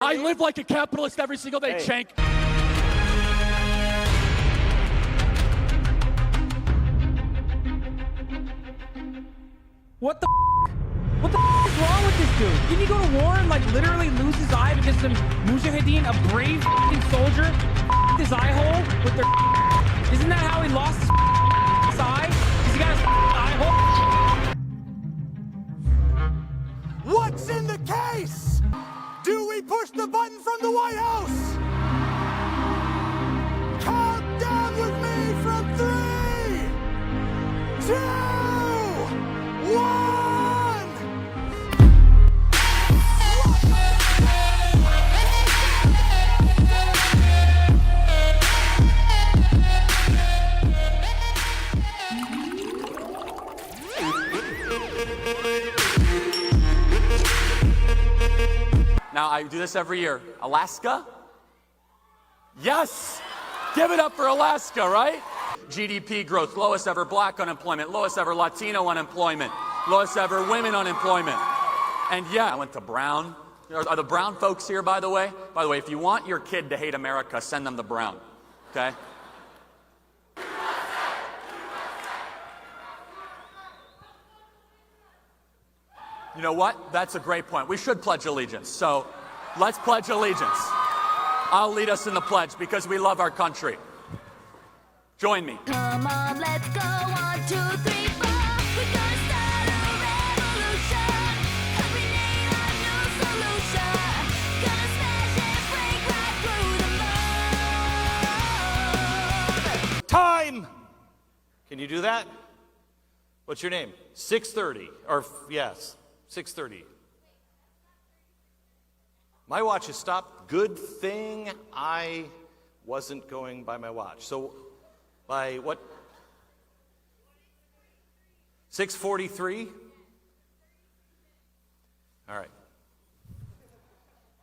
I live like a capitalist every single day, Shank. What the What the is wrong with this dude? Didn't he go to war and like literally lose his eye because some mujahideen, a brave soldier, his eye hole with their Isn't that how he lost his eye? Because he got his eye hole? What's in the case? Do we push the button from the White House? Count down with me from 3, 2, 1. Now, I do this every year. Alaska? Yes! Give it up for Alaska, right? GDP growth, lowest ever black unemployment, lowest ever Latino unemployment, lowest ever women unemployment. And yeah, I went to Brown. Are the Brown folks here, by the way? By the way, if you want your kid to hate America, send them to Brown, okay? You know what? That's a great point. We should pledge allegiance. So let's pledge allegiance. I'll lead us in the pledge because we love our country. Join me. Come on, let's go. 1, 2, 3, 4. We're gonna start a revolution. Every day a new solution. Gonna smash and break right through the mold. Time! Can you do that? What's your name? 6:30. Or, yes, 6:30. My watch has stopped. Good thing I wasn't going by my watch. So, by what? 6:43? All right.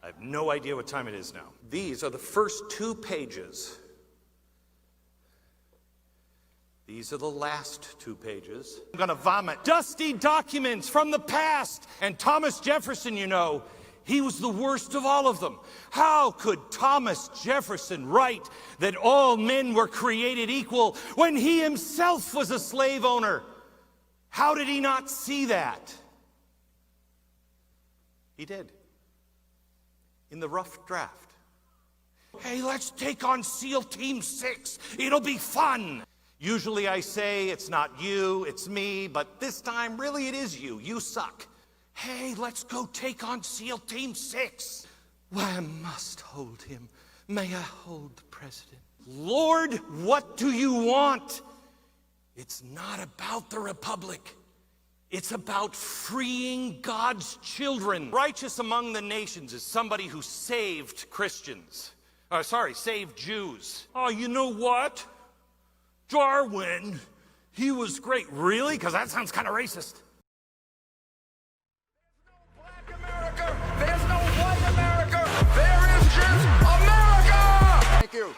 I have no idea what time it is now. These are the first 2 pages. These are the last 2 pages. I'm gonna vomit. Dusty documents from the past. And Thomas Jefferson, you know, he was the worst of all of them. How could Thomas Jefferson write that all men were created equal when he himself was a slave owner? How did he not see that? He did. In the rough draft. Hey, let's take on SEAL Team 6. It'll be fun. Usually I say it's not you, it's me, but this time really it is you. You suck. Hey, let's go take on SEAL Team 6. Why, I must hold him. May I hold the president? Lord, what do you want? It's not about the Republic. It's about freeing God's children. Righteous among the nations is somebody who saved Christians. Saved Jews. Oh, you know what? Darwin, he was great. Really? Because that sounds kind of racist. Black America, there's no white America, there is just America! Thank you.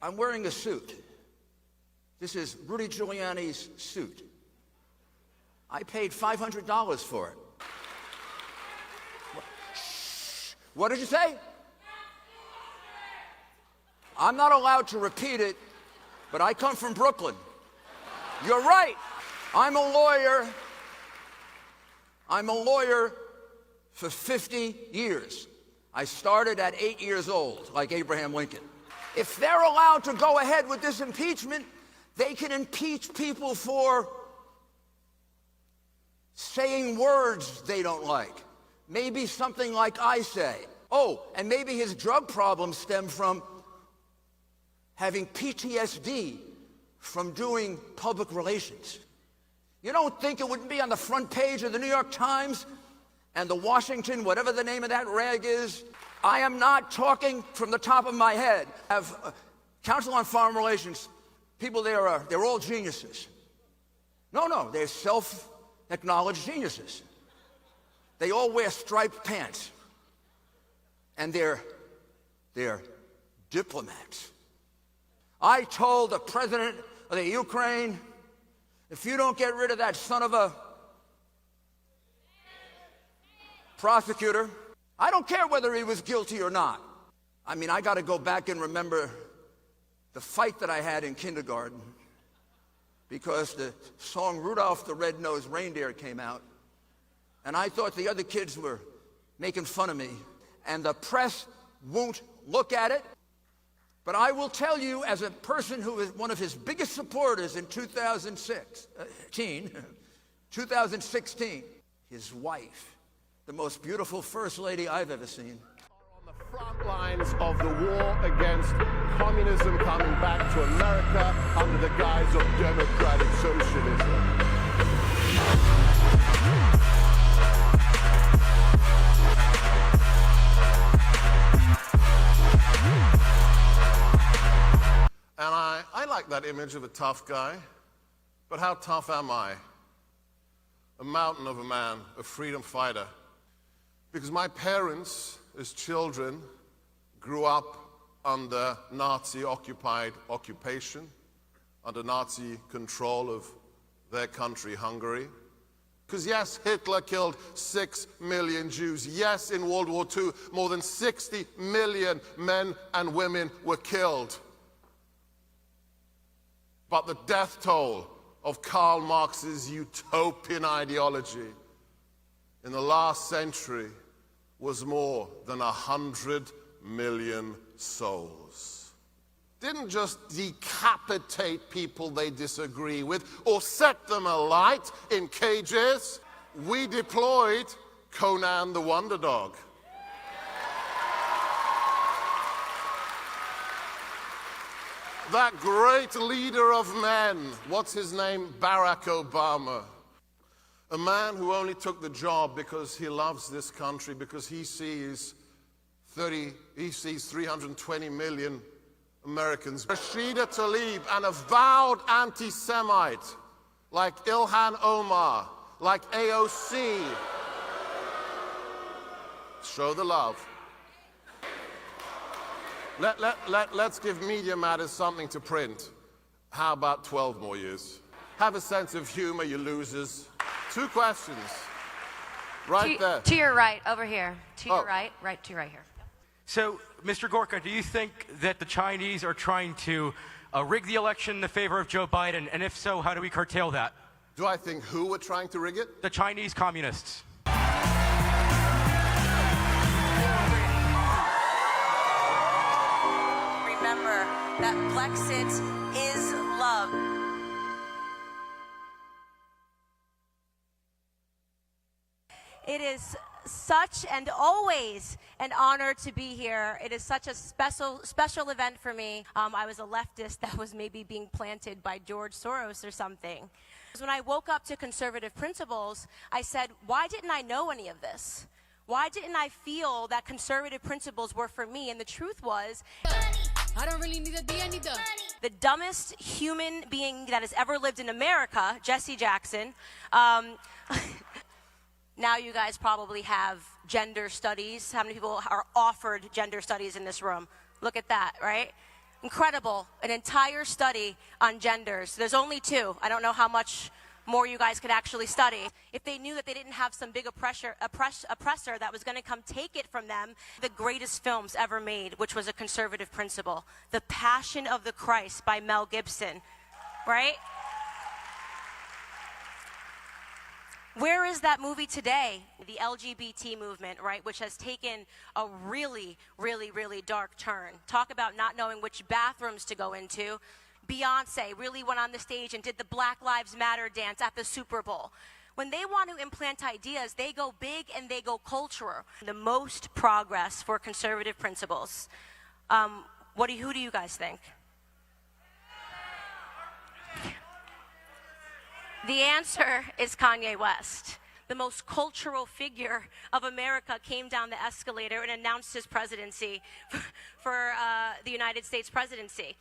I'm wearing a suit. This is Rudy Giuliani's suit. I paid $500 for it. What did you say? I'm not allowed to repeat it, but I come from Brooklyn. You're right. I'm a lawyer. I'm a lawyer for 50 years. I started at 8 years old, like Abraham Lincoln. If they're allowed to go ahead with this impeachment, they can impeach people for saying words they don't like. Maybe something like I say. Oh, and maybe his drug problems stem from having PTSD from doing public relations. You don't think it wouldn't be on the front page of the New York Times and the Washington, whatever the name of that rag is? I am not talking from the top of my head. I have Council on Foreign Relations, people there they're all geniuses. No, they're self-acknowledged geniuses. They all wear striped pants. And they're diplomats. I told the president of the Ukraine, if you don't get rid of that son of a... prosecutor. I don't care whether he was guilty or not. I mean, I got to go back and remember the fight that I had in kindergarten because the song Rudolph the Red-Nosed Reindeer came out, and I thought the other kids were making fun of me, and the press won't look at it. But I will tell you, as a person who is one of his biggest supporters in 2016, his wife, the most beautiful first lady I've ever seen. On the front lines of the war against communism coming back to America under the guise of democratic socialism. And I like that image of a tough guy, but how tough am I? A mountain of a man, a freedom fighter. Because my parents, as children, grew up under Nazi-occupied occupation, under Nazi control of their country, Hungary. Because yes, Hitler killed 6 million Jews. Yes, in World War II, more than 60 million men and women were killed. But the death toll of Karl Marx's utopian ideology in the last century was more than 100 million souls. Didn't just decapitate people they disagree with or set them alight in cages. We deployed Conan the Wonder Dog. That great leader of men, what's his name? Barack Obama. A man who only took the job because he loves this country, because he sees 320 million Americans. Rashida Tlaib, an avowed anti-Semite, like Ilhan Omar, like AOC. Show the love. Let's give Media Matters something to print. How about 12 more years? Have a sense of humor, you losers. 2 questions. Right there. To your right, over here. To your Oh. right to your right here. So, Mr. Gorka, do you think that the Chinese are trying to rig the election in the favor of Joe Biden? And if so, how do we curtail that? Do I think who were trying to rig it? The Chinese communists. Remember that Brexit is love. It is such and always an honor to be here. It is such a special event for me. I was a leftist that was maybe being planted by George Soros or something. When I woke up to conservative principles, I said, why didn't I know any of this? Why didn't I feel that conservative principles were for me? And the truth was, I don't really need a D, I need the the dumbest human being that has ever lived in America, Jesse Jackson. Now you guys probably have gender studies. How many people are offered gender studies in this room? Look at that, right? Incredible. An entire study on genders. There's only 2. I don't know how much more you guys could actually study. If they knew that they didn't have some big oppressor that was going to come take it from them, the greatest films ever made, which was a conservative principle. The Passion of the Christ by Mel Gibson, right? Where is that movie today? The LGBT movement, right, which has taken a really, really, really dark turn. Talk about not knowing which bathrooms to go into. Beyonce really went on the stage and did the Black Lives Matter dance at the Super Bowl. When they want to implant ideas, they go big and they go cultural. The most progress for conservative principles. Who do you guys think? The answer is Kanye West. The most cultural figure of America came down the escalator and announced his presidency for the United States presidency.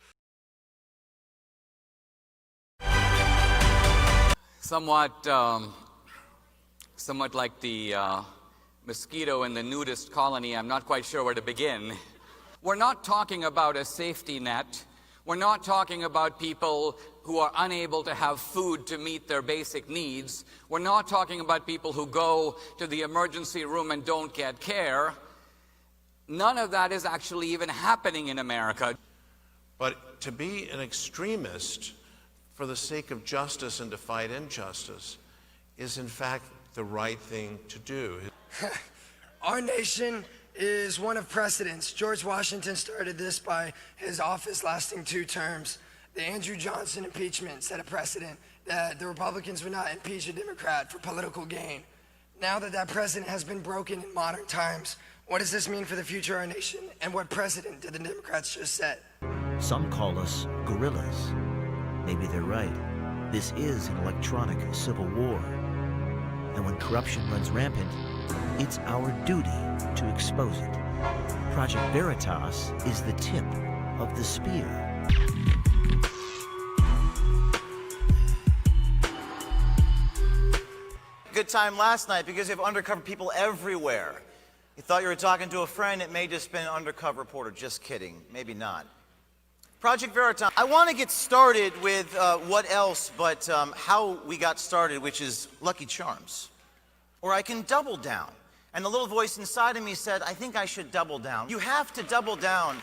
Somewhat like the mosquito in the nudist colony, I'm not quite sure where to begin. We're not talking about a safety net. We're not talking about people who are unable to have food to meet their basic needs. We're not talking about people who go to the emergency room and don't get care. None of that is actually even happening in America. But to be an extremist for the sake of justice and to fight injustice is in fact the right thing to do. Our nation is one of precedents. George Washington started this by his office lasting 2 terms. The Andrew Johnson impeachment set a precedent that the Republicans would not impeach a Democrat for political gain. Now that that precedent has been broken in modern times, what does this mean for the future of our nation, and what precedent did the Democrats just set? Some call us guerrillas. Maybe they're right. This is an electronic civil war. And when corruption runs rampant, it's our duty to expose it. Project Veritas is the tip of the spear. Good time last night because you have undercover people everywhere. You thought you were talking to a friend, it may just been an undercover reporter. Just kidding, maybe not. Project Veritas. I want to get started with what else but how we got started, which is Lucky Charms. Or I can double down. And the little voice inside of me said, I think I should double down. You have to double down.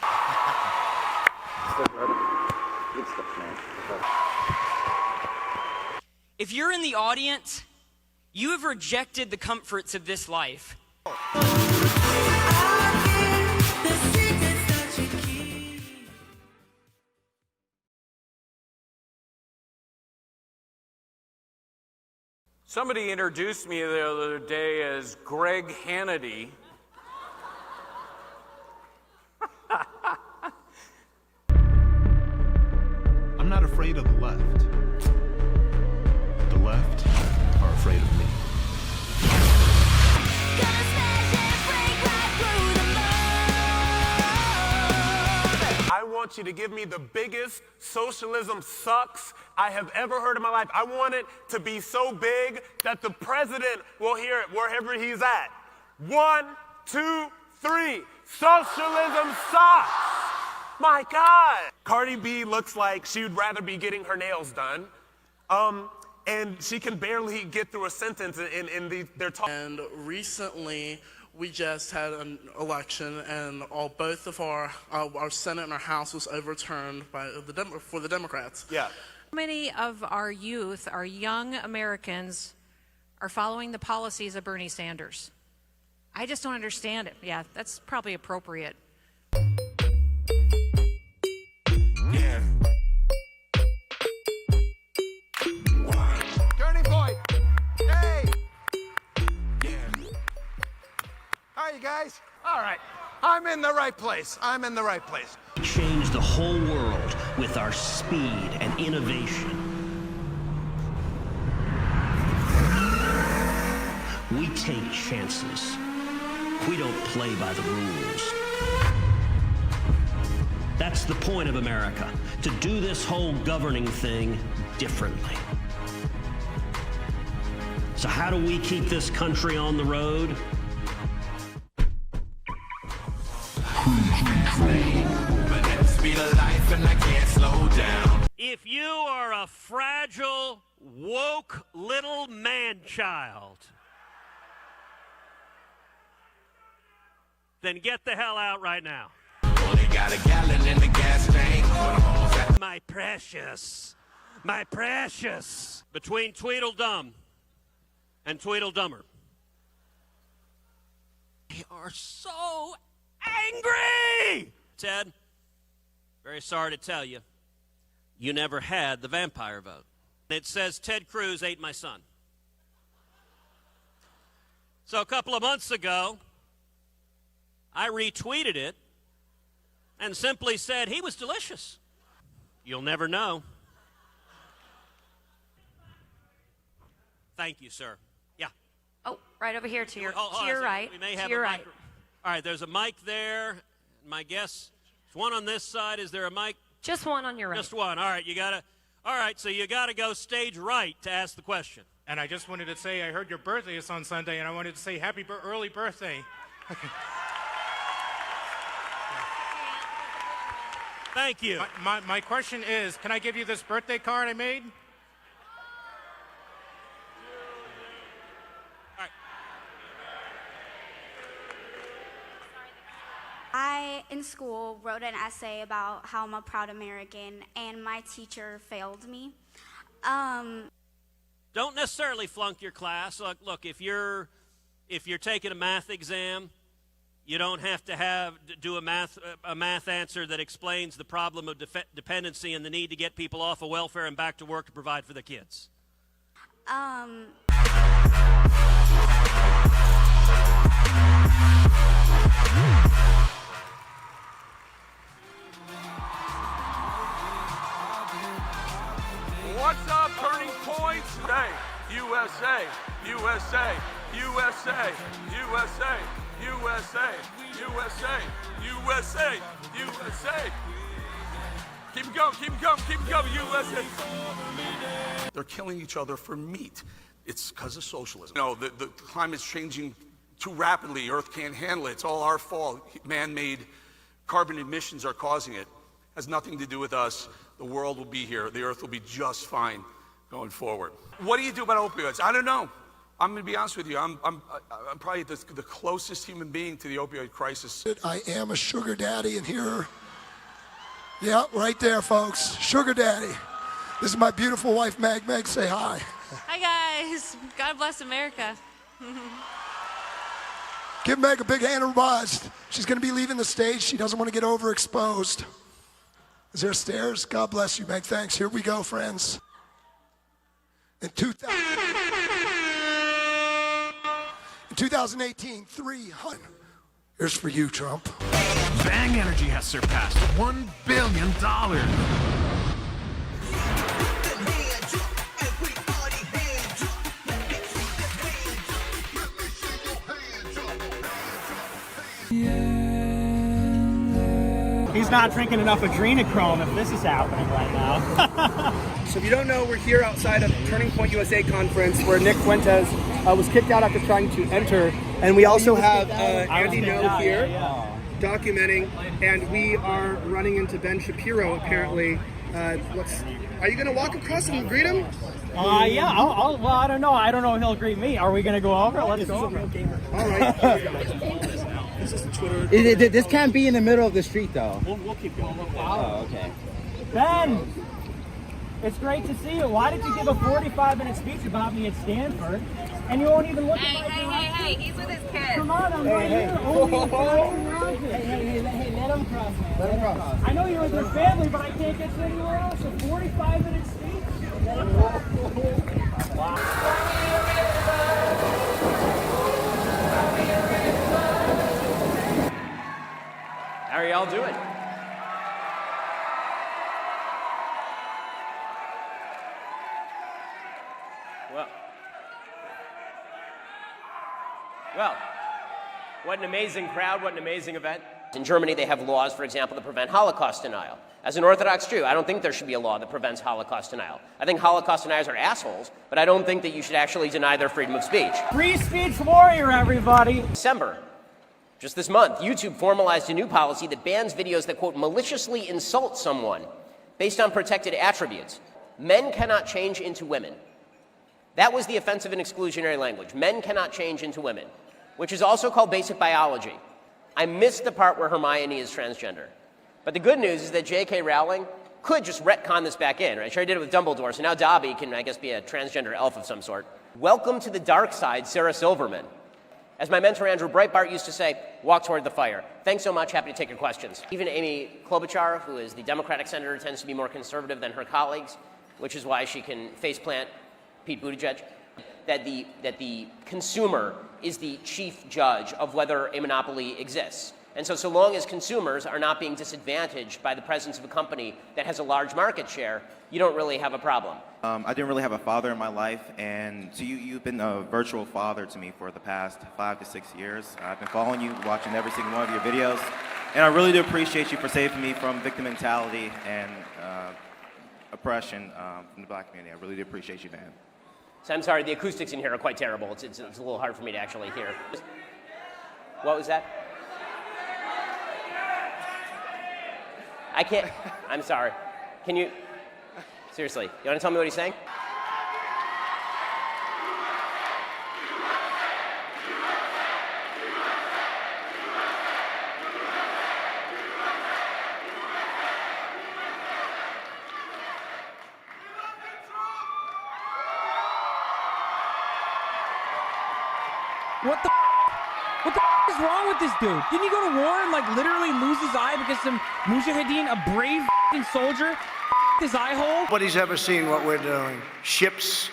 If you're in the audience, you have rejected the comforts of this life. Somebody introduced me the other day as Greg Hannity. I'm not afraid of the left. The left are afraid of me. I want you to give me the biggest socialism sucks I have ever heard in my life. I want it to be so big that the president will hear it wherever he's at. 1, 2, 3. Socialism sucks. My God. Cardi B looks like she would rather be getting her nails done. And she can barely get through a sentence in their talk. And recently, we just had an election, and both of our Senate and our House was overturned for the Democrats. Yeah. How many of our youth, our young Americans, are following the policies of Bernie Sanders? I just don't understand it. Yeah, that's probably appropriate. Yeah. Turning point. Hey. Yeah. All right, you guys. All right. I'm in the right place. I'm in the right place. We change the whole world with our speed and innovation. We take chances. We don't play by the rules. That's the point of America, to do this whole governing thing differently. So how do we keep this country on the road? If you are a fragile, woke little man-child, then get the hell out right now. Only got a gallon in the gas tank. My precious. Between Tweedledum and Tweedledummer, they are so angry! Ted, very sorry to tell you, you never had the vampire vote. It says Ted Cruz ate my son. So a couple of months ago, I retweeted it and simply said he was delicious. You'll never know. Thank you, sir. Yeah. Oh, right over here to your right. right. We may have to your a right. All right, there's a mic there. My guess, there's one on this side. Is there a mic? Just one on your right. Just one. All right, so you gotta go stage right to ask the question. And I just wanted to say, I heard your birthday is on Sunday, and I wanted to say happy early birthday. Thank you. My question is, can I give you this birthday card I made? I, in school, wrote an essay about how I'm a proud American, and my teacher failed me. Don't necessarily flunk your class. Look, if you're taking a math exam, you don't have to do a math answer that explains the problem of dependency and the need to get people off of welfare and back to work to provide for the kids. What's up, Turning Point? Hey, USA, USA, USA, USA, USA, USA, USA, USA. Keep it going, keep it going, keep it going, USA. They're killing each other for meat. It's because of socialism. No, the climate's changing too rapidly. Earth can't handle it. It's all our fault. Man-made carbon emissions are causing it. Has nothing to do with us. The world will be here. The earth will be just fine going forward. What do you do about opioids? I don't know. I'm going to be honest with you. I'm probably the closest human being to the opioid crisis. I am a sugar daddy, and here, yeah, right there, folks, sugar daddy. This is my beautiful wife, Meg. Meg, say hi. Hi, guys. God bless America. Give Meg a big hand of applause. She's going to be leaving the stage. She doesn't want to get overexposed. Is there stairs? God bless you, Meg. Thanks. Here we go, friends. In 2018, 300. Here's for you, Trump. Bang Energy has surpassed $1 billion. He's not drinking enough adrenochrome if this is happening right now. So if you don't know, we're here outside of Turning Point USA conference where Nick Fuentes was kicked out after trying to enter. And we also have Andy No here documenting. And we are running into Ben Shapiro apparently. Are you going to walk across and greet him? Yeah, well, I don't know. I don't know if he'll greet me. Are we going to go over? Let's go over. All right. This is Twitter. This can't be in the middle of the street, though. We'll keep going. Oh, okay. Ben, it's great to see you. Why did you give a 45-minute speech about me at Stanford, and you won't even look at my direction? Hey, he's with his kids. Come on, I'm right here. Hey, let him cross, man. Let him cross. I know you're with your family, but I can't get to anywhere else. A 45-minute speech? Let him cross. Wow. How are y'all doing? Well, what an amazing crowd, what an amazing event. In Germany, they have laws, for example, that prevent Holocaust denial. As an Orthodox Jew, I don't think there should be a law that prevents Holocaust denial. I think Holocaust deniers are assholes, but I don't think that you should actually deny their freedom of speech. Free speech warrior, everybody. December, just this month, YouTube formalized a new policy that bans videos that, quote, maliciously insult someone based on protected attributes. Men cannot change into women. That was the offensive and exclusionary language. Men cannot change into women, which is also called basic biology. I missed the part where Hermione is transgender. But the good news is that J.K. Rowling could just retcon this back in, right? She already did it with Dumbledore, so now Dobby can, I guess, be a transgender elf of some sort. Welcome to the dark side, Sarah Silverman. As my mentor Andrew Breitbart used to say, walk toward the fire. Thanks so much, happy to take your questions. Even Amy Klobuchar, who is the Democratic senator, tends to be more conservative than her colleagues, which is why she can faceplant Pete Buttigieg. That the consumer is the chief judge of whether a monopoly exists. And so long as consumers are not being disadvantaged by the presence of a company that has a large market share, you don't really have a problem. I didn't really have a father in my life, and so you've been a virtual father to me for the past 5 to 6 years. I've been following you, watching every single one of your videos, and I really do appreciate you for saving me from victim mentality and oppression from the black community. I really do appreciate you, man. So I'm sorry, the acoustics in here are quite terrible. It's a little hard for me to actually hear. What was that? I can't. I'm sorry. Can you? Seriously, you want to tell me what he's saying? What the is wrong with this dude? Didn't he go to war and like literally lose his eye because some mujahideen, a brave soldier, his eye hole? Nobody's ever seen what we're doing. Ships,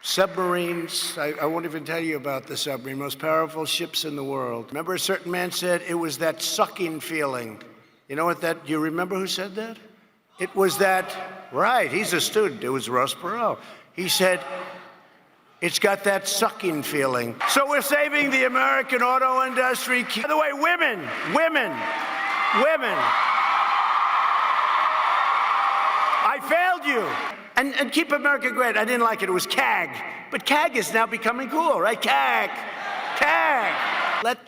submarines. I won't even tell you about the submarine. Most powerful ships in the world. Remember, a certain man said it was that sucking feeling. You know what that? You remember who said that? It was that. Right. He's a student. It was Ross Perot. He said, it's got that sucking feeling. So we're saving the American auto industry. By the way, women. I failed you. And keep America great. I didn't like it. It was CAG. But CAG is now becoming cool, right? CAG.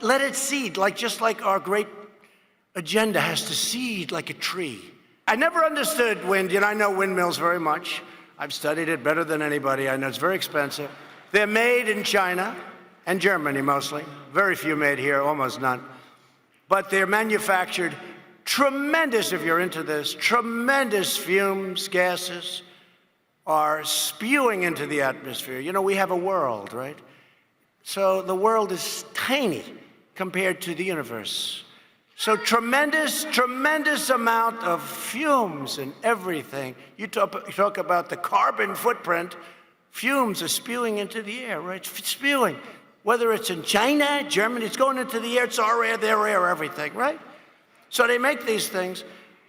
Let it seed, just like our great agenda has to seed like a tree. I never understood wind. I know windmills very much. I've studied it better than anybody. I know it's very expensive. They're made in China and Germany mostly. Very few made here, almost none. But they're manufactured tremendous, if you're into this, tremendous fumes, gases are spewing into the atmosphere. We have a world, right? So the world is tiny compared to the universe. So tremendous amount of fumes and everything. You talk about the carbon footprint, fumes are spewing into the air, right? Spewing. Whether it's in China, Germany, it's going into the air, it's our air, their air, everything, right? So they make these things,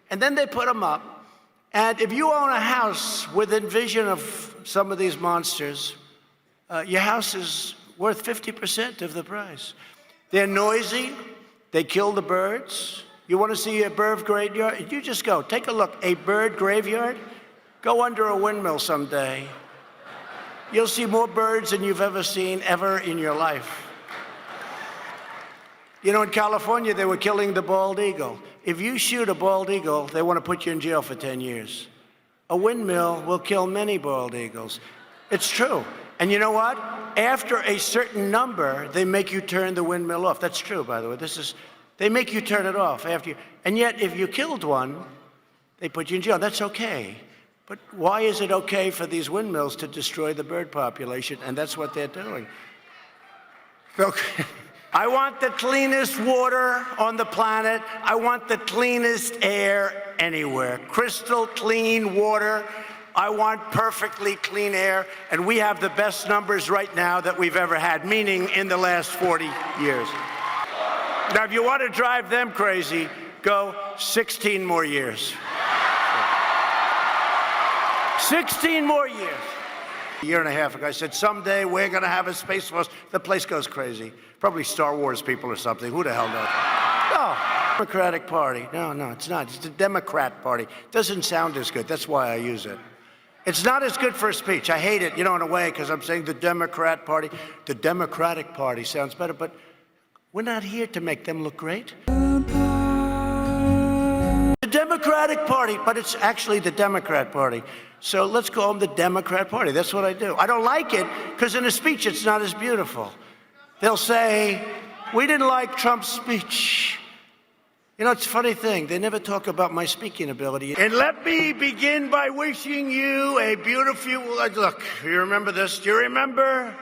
and then they put them up. And if you own a house within vision of some of these monsters, your house is worth 50% of the price. They're noisy. They kill the birds. You want to see a bird graveyard? You just go. Take a look. A bird graveyard? Go under a windmill someday. You'll see more birds than you've ever seen ever in your life. In California, they were killing the bald eagle. If you shoot a bald eagle, they want to put you in jail for 10 years. A windmill will kill many bald eagles. It's true. And you know what? After a certain number, they make you turn the windmill off. That's true, by the way. They make you turn it off after you. And yet, if you killed one, they put you in jail. That's okay. But why is it okay for these windmills to destroy the bird population? And that's what they're doing. Okay. I want the cleanest water on the planet. I want the cleanest air anywhere. Crystal clean water. I want perfectly clean air, and we have the best numbers right now that we've ever had, meaning in the last 40 years. Now, if you want to drive them crazy, go 16 more years. 16 more years. A year and a half ago, I said, someday we're going to have a Space Force. The place goes crazy. Probably Star Wars people or something. Who the hell knows? No. Democratic Party. No, it's not. It's the Democrat Party. Doesn't sound as good. That's why I use it. It's not as good for a speech. I hate it, in a way, because I'm saying the Democrat Party. The Democratic Party sounds better, but we're not here to make them look great. The Democratic Party, but it's actually the Democrat Party. So let's call them the Democrat Party. That's what I do. I don't like it, because in a speech, it's not as beautiful. They'll say, we didn't like Trump's speech. It's a funny thing. They never talk about my speaking ability. And let me begin by wishing you a beautiful... Look, you remember this? Do you remember?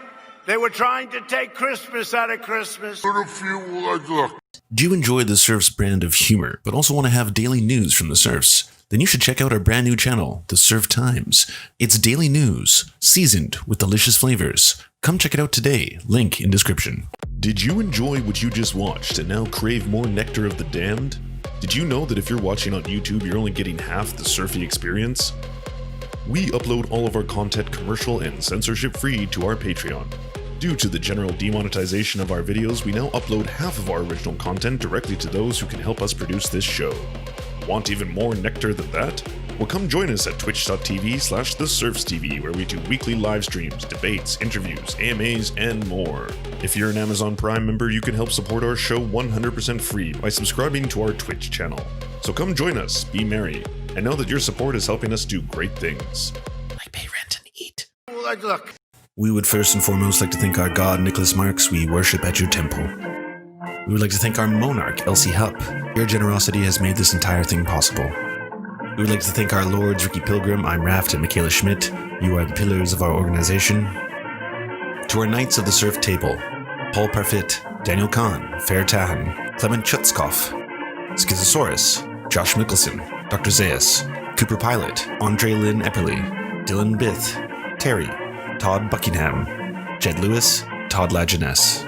They were trying to take Christmas out of Christmas. Do you enjoy the Serfs brand of humor, but also want to have daily news from the Serfs? Then you should check out our brand new channel, The Serf Times. It's daily news, seasoned with delicious flavors. Come check it out today, link in description. Did you enjoy what you just watched and now crave more nectar of the damned? Did you know that if you're watching on YouTube, you're only getting half the Serfy experience? We upload all of our content commercial and censorship free to our Patreon. Due to the general demonetization of our videos, we now upload half of our original content directly to those who can help us produce this show. Want even more nectar than that? Well, come join us at twitch.tv/TheSerfsTV, where we do weekly live streams, debates, interviews, AMAs, and more. If you're an Amazon Prime member, you can help support our show 100% free by subscribing to our Twitch channel. So come join us, be merry, and know that your support is helping us do great things. Like pay rent and eat. Look. We would first and foremost like to thank our god, Nicholas Marks, we worship at your temple. We would like to thank our monarch, Elsie Hupp. Your generosity has made this entire thing possible. We would like to thank our lords, Ricky Pilgrim, I'm Raft, and Michaela Schmidt. You are the pillars of our organization. To our Knights of the Surf Table, Paul Parfit, Daniel Kahn, Fair Tahan, Clement Chutskov, Schizosaurus, Josh Mickelson, Dr. Zayas, Cooper Pilot, Andre Lynn Epperly, Dylan Bith, Terry, Todd Buckingham, Jed Lewis, Todd Lajeunesse.